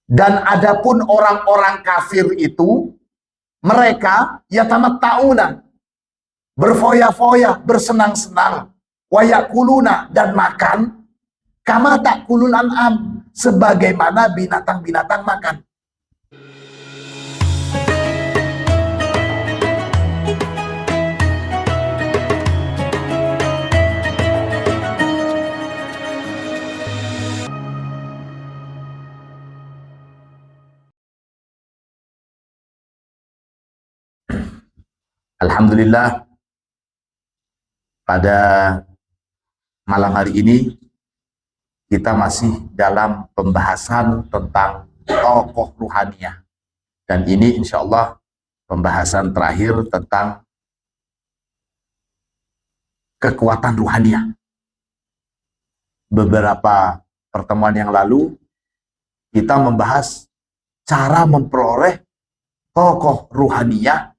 Dan adapun orang-orang kafir itu, mereka yatamatta'una, berfoya-foya, bersenang-senang, wayakuluna, dan makan, kama ta'kulul an'am, sebagaimana binatang-binatang makan. Alhamdulillah, pada malam hari ini kita masih dalam pembahasan tentang tokoh ruhaniyah. Dan ini insya Allah pembahasan terakhir tentang kekuatan ruhaniyah. Beberapa pertemuan yang lalu kita membahas cara memperoleh tokoh ruhaniyah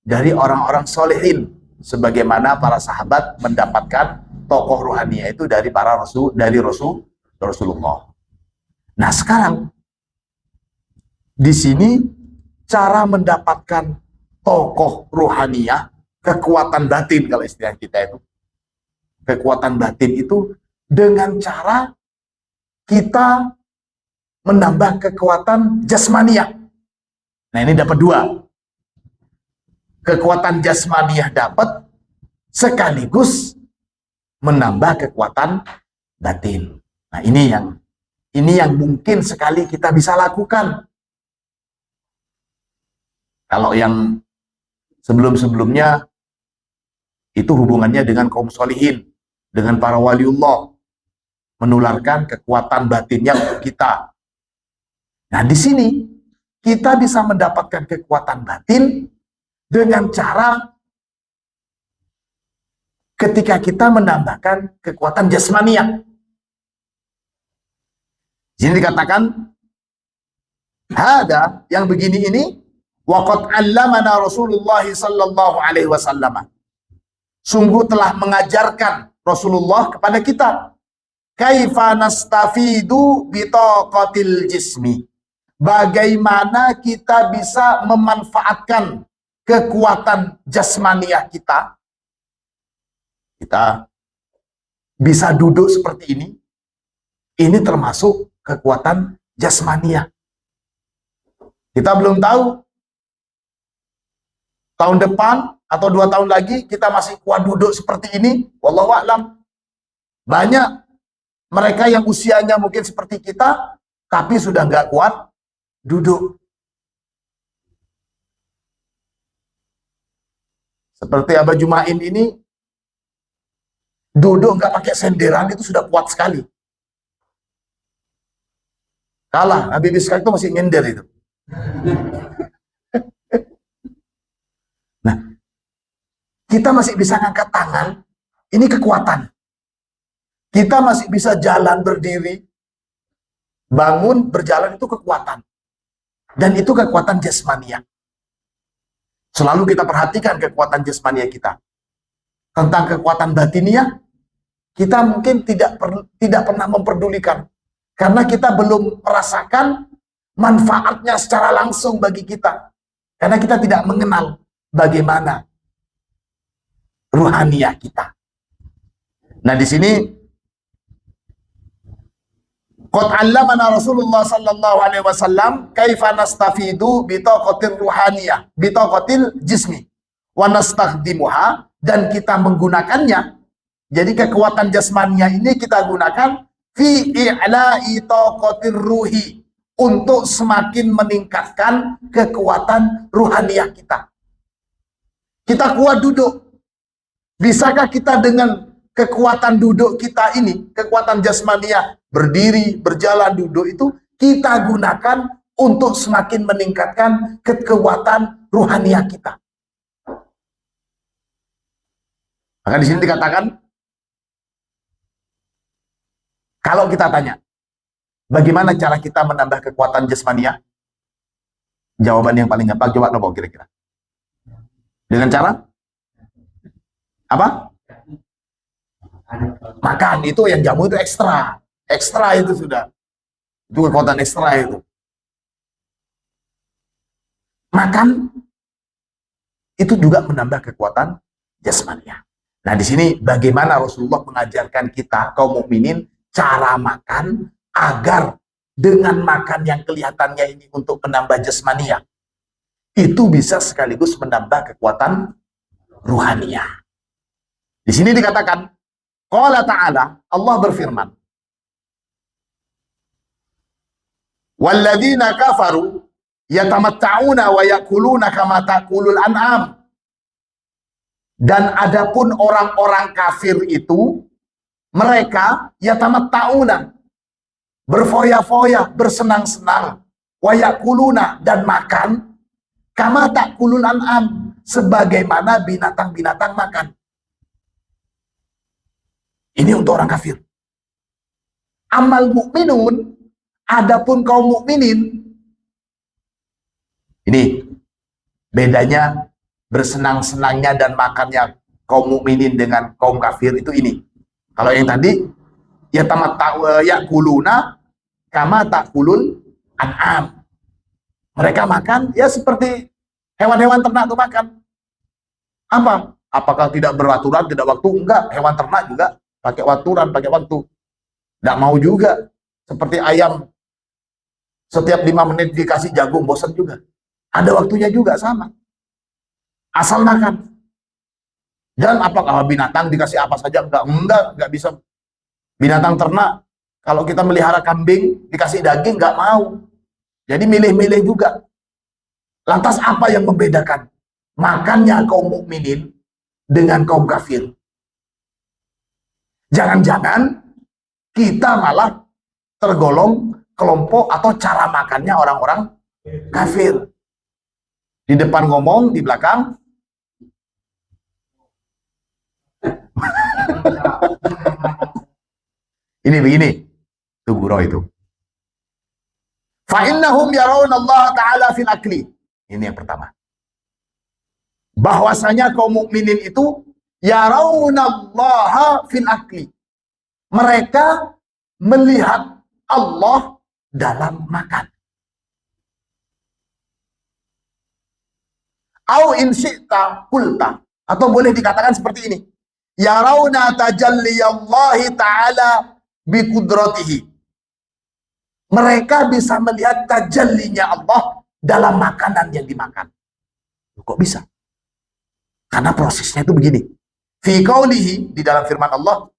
dari orang-orang solehin, sebagaimana para sahabat mendapatkan tokoh ruhaniyah itu dari para Rasulullah. Nah, sekarang di sini cara mendapatkan tokoh ruhaniyah, kekuatan batin, kalau istilah kita itu, kekuatan batin itu dengan cara kita menambah kekuatan jasmaniyah. Nah, ini dapat dua. Kekuatan jasmaniyah dapat, sekaligus menambah kekuatan batin. Nah, ini yang mungkin sekali kita bisa lakukan. Kalau yang sebelum-sebelumnya itu hubungannya dengan kaum solihin, dengan para waliullah, menularkan kekuatan batinnya untuk kita. Nah, di sini kita bisa mendapatkan kekuatan batin dengan cara ketika kita menambahkan kekuatan jasmaniyah. Jadi dikatakan, hada, yang begini ini, waqad 'allamana Rasulullah sallallahu alaihi wasallam. Sungguh telah mengajarkan Rasulullah kepada kita, kaifa nastafidu bitaqatil jismi. Bagaimana kita bisa memanfaatkan kekuatan jasmaniyah kita. Kita bisa duduk seperti ini. Ini termasuk kekuatan jasmaniyah. Kita belum tahu tahun depan atau 2 tahun lagi kita masih kuat duduk seperti ini. Wallahu a'lam. Banyak mereka yang usianya mungkin seperti kita, tapi sudah nggak kuat duduk. Seperti Abah Jumain ini, duduk nggak pakai senderan itu sudah kuat sekali. Kalah, Habib Ishaq itu masih nyender itu. Nah, kita masih bisa ngangkat tangan, ini kekuatan. Kita masih bisa jalan berdiri, bangun, berjalan, itu kekuatan. Dan itu kekuatan jasmaniyah. Selalu kita perhatikan kekuatan jasmaniyah kita. Tentang kekuatan batiniyah, kita mungkin tidak pernah memperdulikan. Karena kita belum merasakan manfaatnya secara langsung bagi kita. Karena kita tidak mengenal bagaimana ruhaniyah kita. Nah, di sini qad 'allamana Rasulullah sallallahu alaihi wasallam kaifa nastafidu bitaqatir ruhaniyah, bitaqatil jismi wa nastakhdimuha, dan kita menggunakannya. Jadi kekuatan jasmaniyah ini kita gunakan fi i'la'i taqatir ruhi, untuk semakin meningkatkan kekuatan ruhaniyah kita. Kita kuat duduk. Bisakah kita dengan kekuatan duduk kita ini, kekuatan jasmaniyah, berdiri, berjalan, duduk, itu kita gunakan untuk semakin meningkatkan kekuatan ruhaniyah kita. Maka di sini dikatakan, kalau kita tanya, bagaimana cara kita menambah kekuatan jasmaniyah? Jawaban yang paling gampang, coba nopo kira-kira. Dengan cara apa? Makan. Itu yang jamu itu ekstra itu sudah. Itu kekuatan ekstra itu. makan itu juga menambah kekuatan jasmania. Nah, di sini bagaimana Rasulullah mengajarkan kita kaum mukminin cara makan agar dengan makan yang kelihatannya ini untuk menambah jasmania itu bisa sekaligus menambah kekuatan ruhaniyah. Di sini dikatakan, qala ta'ala, Allah berfirman, walladzina kafaru yatamatta'una wa yakuluna kama ta'kulul an'am. Dan adapun orang-orang kafir itu, mereka yatamatta'una, berfoya-foya, bersenang-senang, wa yakuluna, dan makan, kama ta'kulul an'am, sebagaimana binatang-binatang makan. Ini untuk orang kafir. Amal mukminun, adapun kaum mukminin, ini bedanya bersenang-senangnya dan makannya kaum mukminin dengan kaum kafir itu ini. Kalau yang tadi ya yakuluna kama ta'kulul an'am. Mereka makan ya seperti hewan-hewan ternak itu makan. Apa? Apakah tidak beraturan, tidak waktu? Enggak, hewan ternak juga pakai aturan, pakai waktu. Tidak mau juga. Seperti ayam, setiap 5 menit dikasih jagung, bosan juga. Ada waktunya juga, sama. Asal makan. Dan apakah binatang dikasih apa saja? Enggak bisa. Binatang ternak, kalau kita melihara kambing, dikasih daging, enggak mau. Jadi milih-milih juga. Lantas apa yang membedakan makannya kaum mukminin dengan kaum kafir? Jangan-jangan kita malah tergolong kelompok atau cara makannya orang-orang kafir. Di depan ngomong, di belakang ini begini, itu gurau itu. Fa'innahum yarawna Allah Ta'ala fil akli. Ini yang pertama. Bahwasanya kaum mukminin itu yarawna Allah fil akli. Mereka melihat Allah dalam makan. Au in syi'ta qulta, atau boleh dikatakan seperti ini. Yarawna tajalliyallahi ta'ala bi qudratihi. Mereka bisa melihat tajallinya Allah dalam makanan yang dimakan. Kok bisa? Karena prosesnya itu begini. Fi qaulihi, di dalam firman Allah,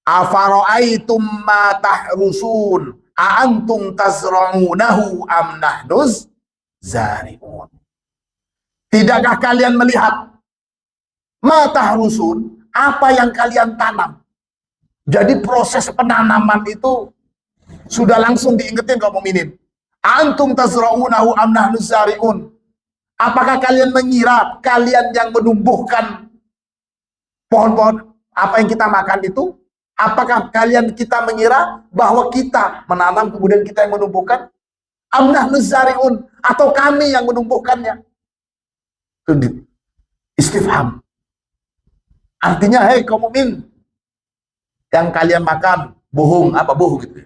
afara'aitum ma tahrusun a antum tazra'unahu am nahnuz zari'un. Tidakkah kalian melihat ma tahrusun, apa yang kalian tanam? Jadi proses penanaman itu sudah langsung diingetin kaum mukminin. Antum tazra'unahu am nahnuz zari'un. Apakah kalian mengira kalian yang menumbuhkan pohon-pohon apa yang kita makan itu? Apakah kita mengira bahwa kita menanam kemudian kita yang menumbuhkan? Am nahnuz zari'un, atau kami yang menumbuhkannya? Itu istifham. Artinya, hei kaum mukmin, yang kalian makan bohong. Apa bohong itu?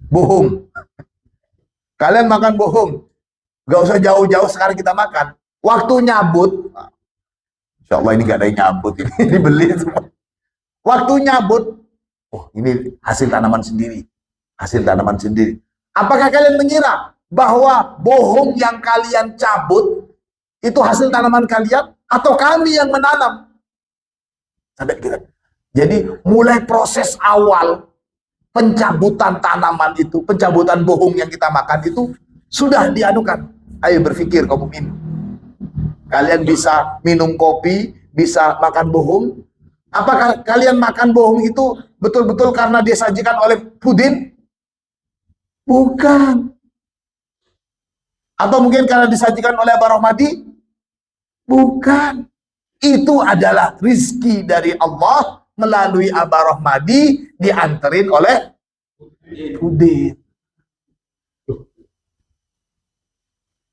Bohong. Kalian makan bohong. Gak usah jauh-jauh sekarang kita makan. Waktu nyabut, insya Allah ini gak ada yang nyabut, ini dibeli semua. Waktu nyabut, oh ini hasil tanaman sendiri. Hasil tanaman sendiri. Apakah kalian mengira bahwa bohong yang kalian cabut itu hasil tanaman kalian? Atau kami yang menanam? Sampai kita. Jadi mulai proses awal pencabutan tanaman itu, pencabutan bohong yang kita makan itu sudah dianukan. Ayo berpikir kaum mukmin. Kalian bisa minum kopi, bisa makan bohong. Apakah kalian makan bohong itu betul-betul karena disajikan oleh pudin? Bukan. Atau mungkin karena disajikan oleh Abah Rahmadi? Bukan. Itu adalah rizki dari Allah melalui Abah Rahmadi dianterin oleh pudin.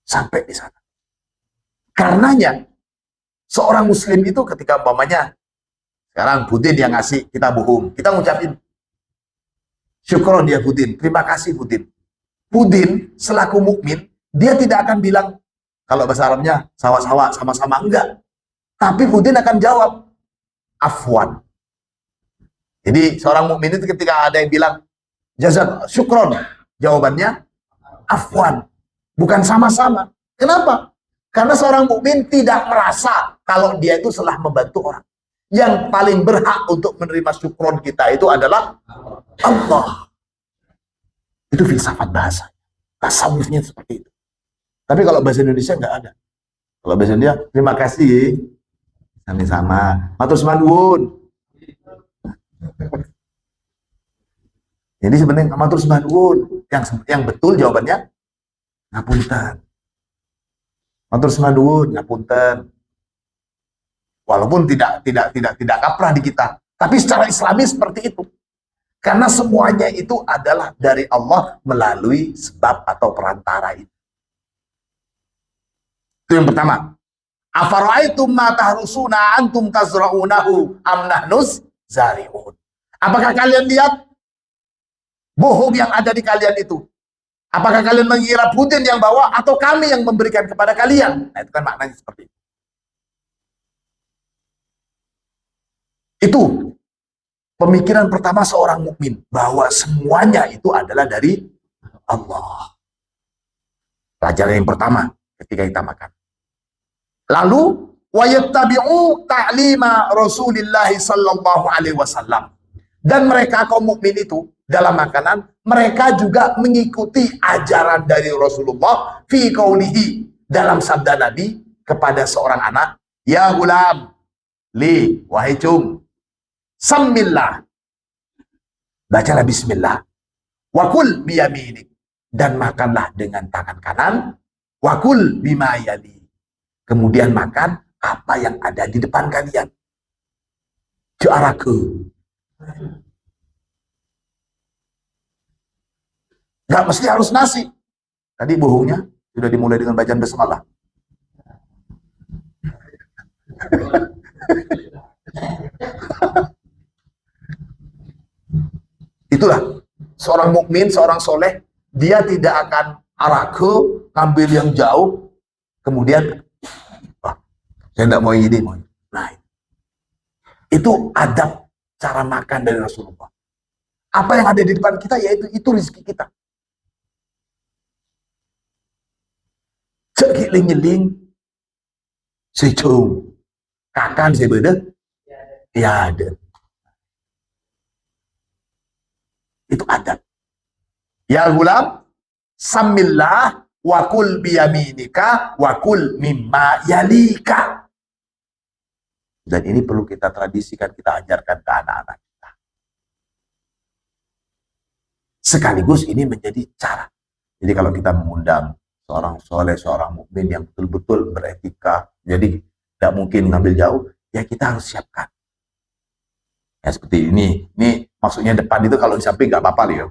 Sampai di sana. Karenanya seorang muslim itu ketika umpamanya sekarang Budin yang ngasih kita bohong, kita ngucapin syukron ya Budin, terima kasih Budin. Budin selaku mukmin, dia tidak akan bilang Kalau bahasa Arabnya sawa-sawa, sama-sama, enggak. Tapi Hudin akan jawab, afwan. Jadi seorang mukmin itu ketika ada yang bilang, jazak, syukron, jawabannya, afwan. Bukan sama-sama. Kenapa? Karena seorang mukmin tidak merasa kalau dia itu telah membantu orang. Yang paling berhak untuk menerima syukron kita itu adalah Allah. Itu filsafat bahasa. Tasawufnya seperti itu. Tapi kalau bahasa Indonesia nggak ada. Kalau bahasa Indonesia, terima kasih. Sama-sama. Matur nuwun. Jadi sebenarnya matur nuwun. Yang betul jawabannya ngapunten. Matur nuwun, ngapunten. Walaupun tidak kaprah di kita, tapi secara Islami seperti itu. Karena semuanya itu adalah dari Allah melalui sebab atau perantara itu. Itu yang pertama. Afara'aitum ma tahrusuna antum tazra'unahu am nahnus zari'un. Apakah kalian lihat bohong yang ada di kalian itu? Apakah kalian mengira Putin yang bawa atau kami yang memberikan kepada kalian? Nah, itu kan maknanya seperti itu. Itu pemikiran pertama seorang mukmin, bahwa semuanya itu adalah dari Allah. Pelajaran yang pertama ketika kita makan. Lalu wayattabi'u ta'lima Rasulillah sallallahu alaihi wasallam. Dan mereka kaum mukmin itu dalam makanan, mereka juga mengikuti ajaran dari Rasulullah fi qaulihi, dalam sabda Nabi kepada seorang anak, ya gulam, li, wahai cum, sammillah, bacalah bismillah, wakul biyaminik, dan makanlah dengan tangan kanan, wakul bima yali, kemudian makan apa yang ada di depan kalian. Juaraku. Gak mesti harus nasi. Tadi bohongnya sudah dimulai dengan bacaan basmalah. Itulah seorang mukmin, seorang soleh, dia tidak akan arake, ngambil yang jauh, kemudian saya tidak mau ini, mau. Nah, itu adab cara makan dari Rasulullah. Apa yang ada di depan kita, yaitu itu rezeki kita. Sekiling-nyeling, secung, kakan sebeda, ya ada. Itu adab. Ya gulam, samillah, wakul biyaminika, wakul mimma yalika. Dan ini perlu kita tradisikan, kita ajarkan ke anak-anak kita. Sekaligus ini menjadi cara. Jadi kalau kita mengundang seorang soleh, seorang mukmin yang betul-betul beretika, jadi tidak mungkin ngambil jauh, ya kita harus siapkan. Ya seperti ini maksudnya depan itu kalau di samping nggak apa-apa loh.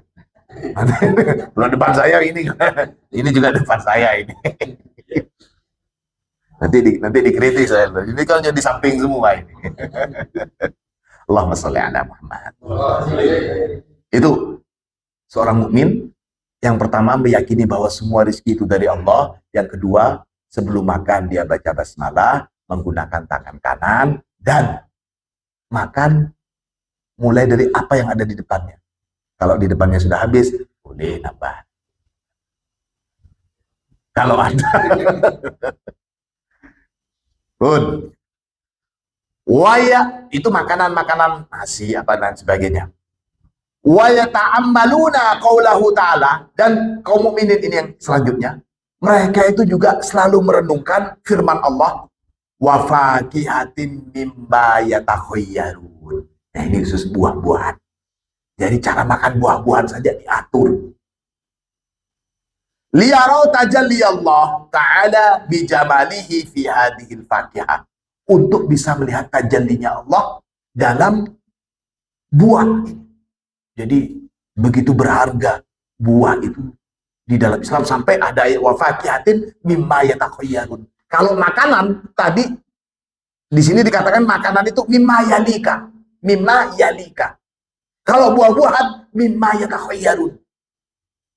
Kalau depan saya ini juga depan saya ini. Nanti dikritik saya. Ini kan di samping semua ini. Allahumma sholli ala Muhammad. Itu seorang mukmin yang pertama meyakini bahwa semua rezeki itu dari Allah. Yang kedua, sebelum makan dia baca basmalah, menggunakan tangan kanan, dan makan mulai dari apa yang ada di depannya. Kalau di depannya sudah habis, boleh nambah. Kalau ada. Pun. Waya, itu makanan-makanan nasi apa dan sebagainya. Wa yata'ammaluna qaulahu ta'ala, dan kaum mukminin ini yang selanjutnya, mereka itu juga selalu merenungkan firman Allah, wa fakihatin mimma yatakhayyarun. Nah, ini khusus buah-buahan. Jadi cara makan buah-buahan saja diatur. Liyarau tajalli Allah ta'ala bijamalihi fi hadhil fakihah. Untuk bisa melihat tajallinya Allah dalam buah ini. Jadi begitu berharga buah itu di dalam Islam, sampai ada ayat wa fakihatin mimma yatakhayyarun. Kalau makanan tadi di sini dikatakan makanan itu mimma yalika, mimma yalika. Kalau buah-buahan mimma yatakhayyarun.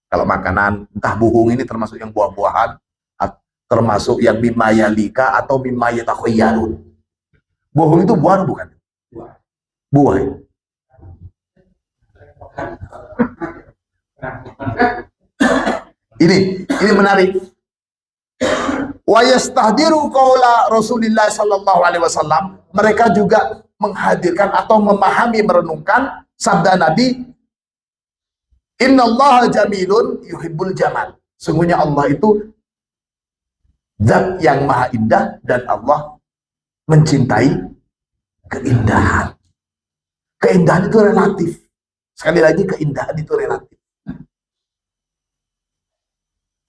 Kalau makanan entah buhung ini termasuk yang buah-buahan, termasuk yang mimma yalika atau mimma yatakhayyarun. Bohong itu buah atau bukan? Buah. Ya? Ini menarik. Wa yastahdiru qaula Rasulillah sallallahu alaihi wasallam. Mereka juga menghadirkan atau memahami, merenungkan sabda Nabi, innallaha jamilun yuhibbul jamal. Sungguhnya Allah itu zat yang maha indah dan Allah mencintai keindahan. Keindahan itu relatif. Sekali lagi, keindahan itu relatif.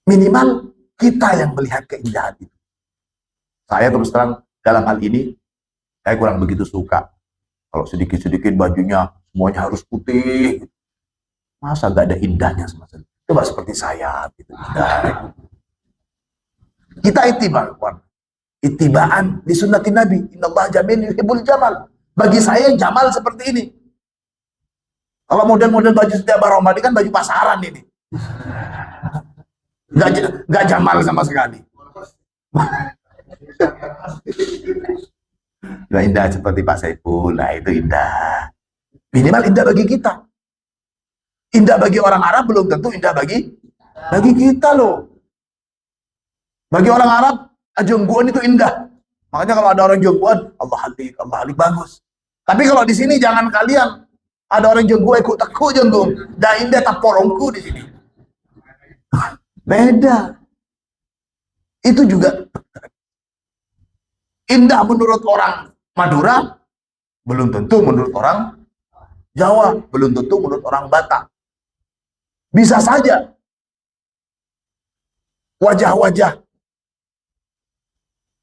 Minimal kita yang melihat keindahan itu. Saya terus terang dalam hal ini, saya kurang begitu suka. Kalau sedikit-sedikit bajunya semuanya harus putih. Masa gak ada indahnya sama sekali? Coba seperti saya. Gitu. Kita itibaan di sunnatin Nabi. Innallaha jamil yuhibbul jamal. Bagi saya yang jamal seperti ini. Kalau model-model baju setiap Ramadan kan baju pasaran ini. Gak jamal sama sekali. Gak indah seperti Pak Saiful. Nah itu indah. Minimal indah bagi kita. Indah bagi orang Arab belum tentu indah bagi kita loh. Bagi orang Arab, jengguan itu indah. Makanya kalau ada orang jengguan, Allah halik bagus. Tapi kalau di sini jangan kalian ada orang jengguan ikut takut jenggung. Dah indah tak porongku di sini. Beda. Itu juga indah menurut orang Madura, belum tentu menurut orang Jawa, belum tentu menurut orang Batak. Bisa saja wajah-wajah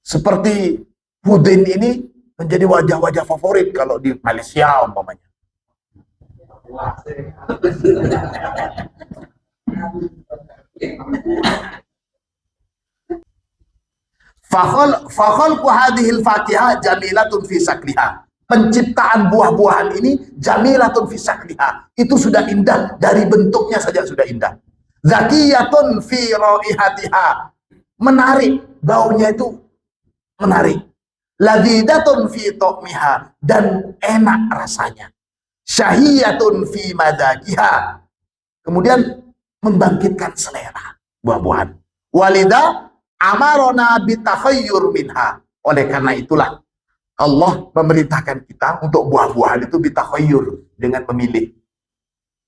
seperti Hudin ini menjadi wajah-wajah favorit kalau di Malaysia umpamanya. Fakhalqu hadhil fakihah jamilatun fi sakliha. Penciptaan buah-buahan ini jamilatun fi sakliha. Itu sudah indah, dari bentuknya saja sudah indah. Zakiyatun fi raihatiha. Menarik, baunya itu menarik. Ladzidatun fi ta'miha, dan enak rasanya. Syahiyatun fi madzakiha. Kemudian membangkitkan selera buah-buahan. Walida amarona bitakhayyur minha. Oleh karena itulah Allah memerintahkan kita untuk buah-buahan itu bitakhayyur, dengan memilih.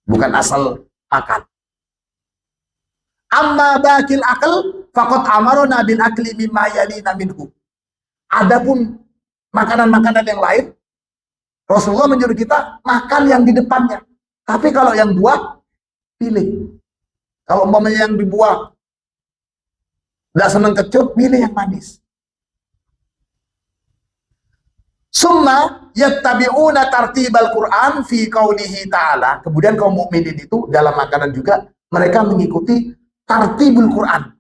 Bukan asal makan. Amma bakil akal faqad amarona bil akli mimma yalina minhu. Adapun makanan-makanan yang lain, Rasulullah menyuruh kita makan yang di depannya. Tapi kalau yang buah, pilih. Kalau umpamanya yang di buah tidak senang kecut, pilih yang manis. Summa yattabi'una tartibal Qur'an fi qaulihi ta'ala. Kemudian kaum mukminin itu dalam makanan juga mereka mengikuti tartibul Qur'an.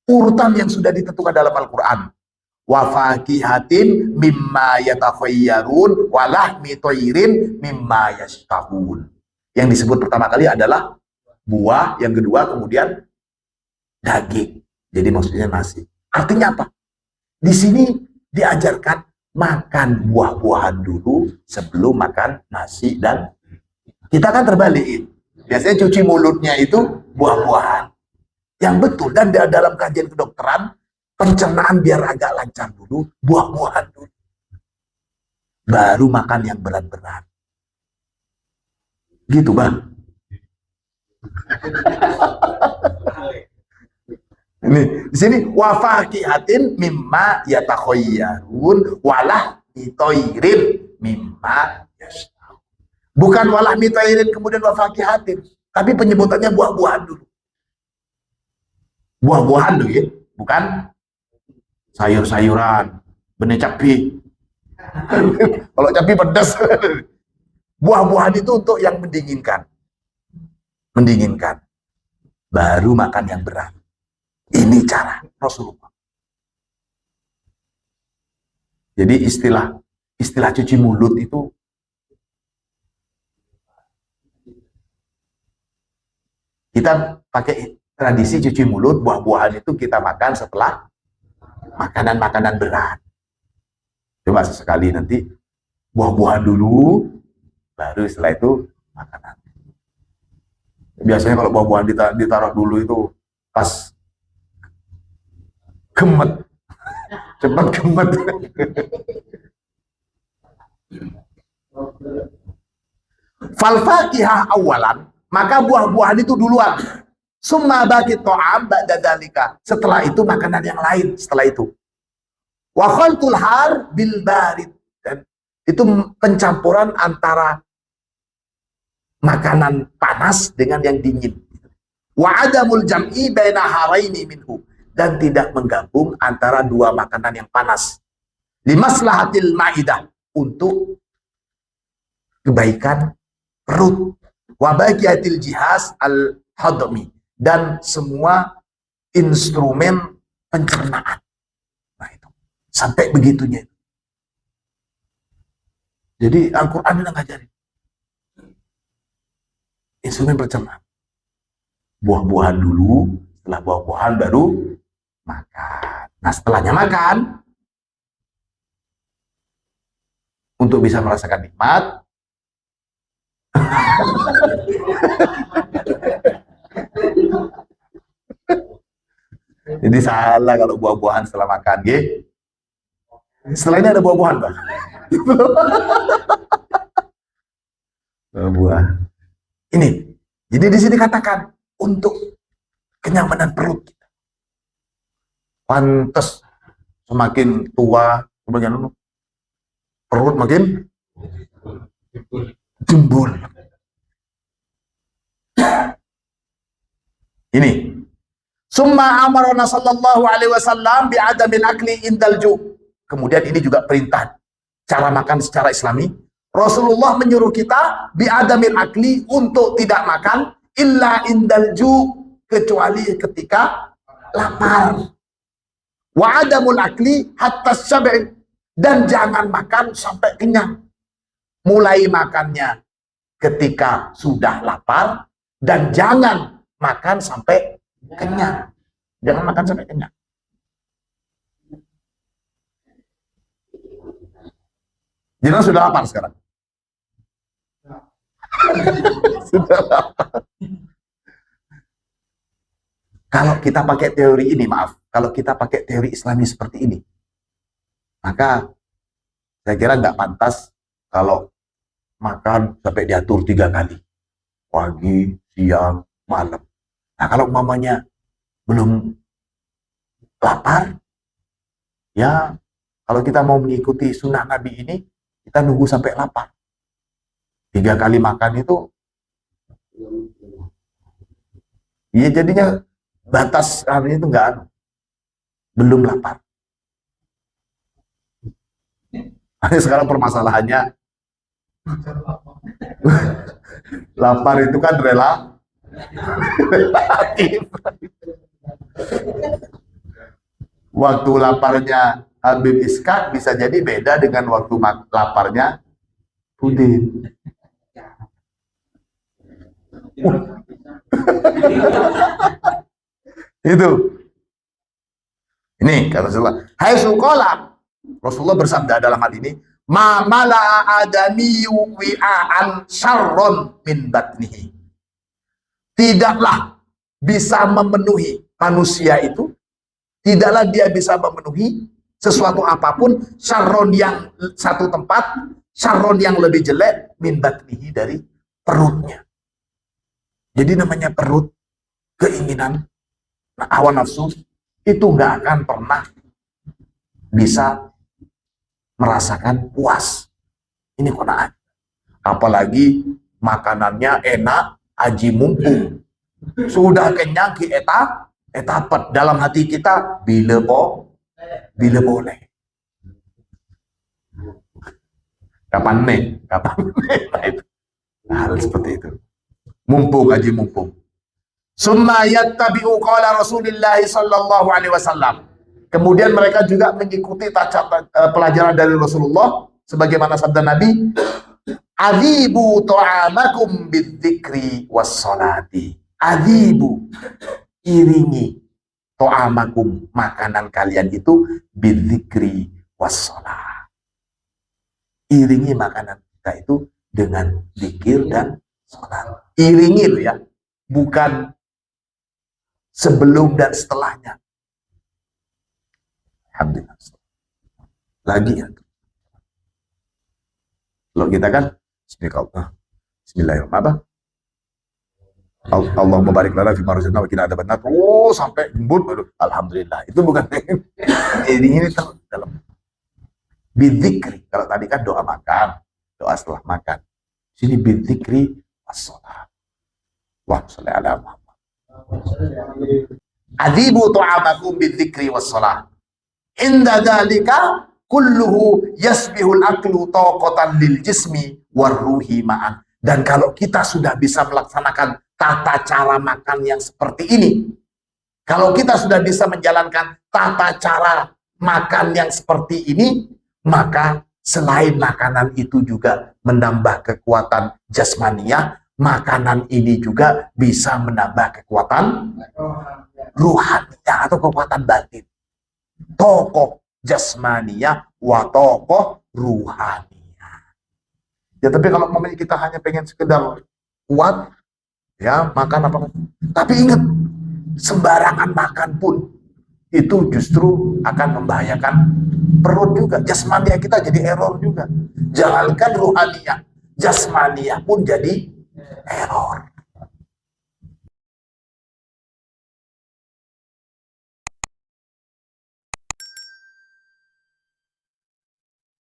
Urutan yang sudah ditentukan dalam Al-Qur'an. Wa fakihatin mimma yatakhayyarun wa lahmi thayrin mimma yashtahun. Yang disebut pertama kali adalah buah, yang kedua kemudian daging. Jadi maksudnya nasi. Artinya apa? Di sini diajarkan makan buah-buahan dulu sebelum makan nasi, dan kita kan terbalik. Biasanya cuci mulutnya itu buah-buahan. Yang betul, dan dalam kajian kedokteran, pencernaan biar agak lancar dulu, buah-buahan dulu. Baru makan yang berat-berat. Gitu, Bang. Ini di sini wafaqihatin mimma yatakhayyarun walah mitoirin mimma yashtahun. Bukan walah mitoirin kemudian wafaqihatin, tapi penyebutannya buah-buahan dulu. Buah-buahan dulu ya, bukan sayur-sayuran, benih cabai. Kalau cabai pedas. Buah-buahan itu untuk yang mendinginkan. Mendinginkan. Baru makan yang berat. Ini cara Rasulullah. Jadi istilah cuci mulut itu kita pakai tradisi cuci mulut, buah-buahan itu kita makan setelah makanan-makanan berat. Coba sesekali nanti buah-buahan dulu, baru setelah itu makanan. Biasanya kalau buah-buahan ditaruh dulu itu pas gemet, cepat gemet. Falfaqihah awalan, maka buah-buahan itu duluan. Summa baqi ta'am ba'da dzalika. Setelah itu makanan yang lain setelah itu. Wa khaltul har bil barid. Dan itu pencampuran antara makanan panas dengan yang dingin. Wa adamul jam'i baina haraini minhu, dan tidak menggabung antara dua makanan yang panas. Limaslahatil ma'idah, untuk kebaikan perut. Wa baqiyatil jihaz al-hadmi, dan semua instrumen pencernaan. Nah itu, sampai begitunya. Jadi Al-Quran udah ngajarin instrumen pencernaan. Buah-buahan dulu, setelah buah-buahan baru makan. Nah setelahnya makan, untuk bisa merasakan nikmat, jadi salah kalau buah-buahan setelah makan, gitu. Setelah ini ada buah-buahan, Bang. Buah. Ini, jadi di sini katakan untuk kenyamanan perut kita. Pantes semakin tua, semakin perut makin jembul. Ini. Summa amarona sallallahu alaihi wasallam bi'adamil akli indal ju'. Kemudian ini juga perintah cara makan secara Islami. Rasulullah menyuruh kita bi'adamil akli, untuk tidak makan illa indal ju', kecuali ketika lapar. Wa adamul akli hatta syab'i, dan jangan makan sampai kenyang. Mulai makannya ketika sudah lapar, dan jangan makan sampai kenyang. Jangan makan sampai kenyang. Jangan sudah lapar sekarang. Sudah lapar. Kalau kita pakai teori ini, maaf, kalau kita pakai teori Islami seperti ini, maka saya kira nggak pantas kalau makan sampai diatur 3 kali. Pagi, siang, malam. Nah kalau umpamanya belum lapar, ya kalau kita mau mengikuti sunnah Nabi ini, kita nunggu sampai lapar. 3 kali makan itu, ya jadinya batas hari itu nggak, belum lapar. Sekarang permasalahannya, lapar itu kan relatif. Waktu laparnya Habib Iskak bisa jadi beda dengan waktu laparnya Udin. Itu. Ini kata Rasulullah. Hai sukola. Rasulullah bersabda dalam hal ini, ma mala'a adamiyu wi'an syarron min batnihi. Tidaklah bisa memenuhi manusia itu, tidaklah dia bisa memenuhi sesuatu apapun syarron yang satu tempat, syarron yang lebih jelek min batnihi, dari perutnya. Jadi namanya perut, keinginan, hawa nafsu, itu nggak akan pernah bisa merasakan puas. Ini qanaat. Apalagi makanannya enak, aji mumpung. Sudah kenyang ki etapet dalam hati kita bila boleh. Kapan nih? Nah, itu. Hal seperti itu. Mumpung, aji mumpung. Summa yattabi'u qala Rasulullah sallallahu alaihi wasallam. Kemudian mereka juga mengikuti pelajaran dari Rasulullah sebagaimana sabda Nabi, "Adzibu ta'amakum bidzikri was salati." Adzibu. iringi to'amakum, makanan kalian itu, bidzikri wassalah. Iringi makanan kita itu dengan zikir dan salat. Iringi loh ya, bukan sebelum dan setelahnya. Alhamdulillah. Lagi ya. Kalau kita kan Bismillahirrahmanirrahim. Allah mubarik lana fi marzaqna wa qina adzabannar. Oh, sampai jembut baru alhamdulillah. Itu bukan ini dalam bidzikri. Kalau tadi kan doa makan, doa setelah makan. Sini bidzikri was-shalah. Wa shalli ala Muhammad. Adibu tu'amakum bidzikri was-shalah. Inda dzalika kulluhu yasbihul aklu taqatan lil jismi war ruhi ma'an. Dan kalau kita sudah bisa melaksanakan tata cara makan yang seperti ini, kalau kita sudah bisa menjalankan tata cara makan yang seperti ini, maka selain makanan itu juga menambah kekuatan jasmaniah, makanan ini juga bisa menambah kekuatan ruhaniah atau kekuatan batin. Tokoh jasmaniah wa tokoh ruhaniah. Ya, tapi kalau momennya kita hanya pengen sekedar kuat, ya makan apa, tapi ingat, sembarangan makan pun itu justru akan membahayakan perut juga. Jasmania kita jadi error juga. Jangankan ruhaniah, jasmania pun jadi error.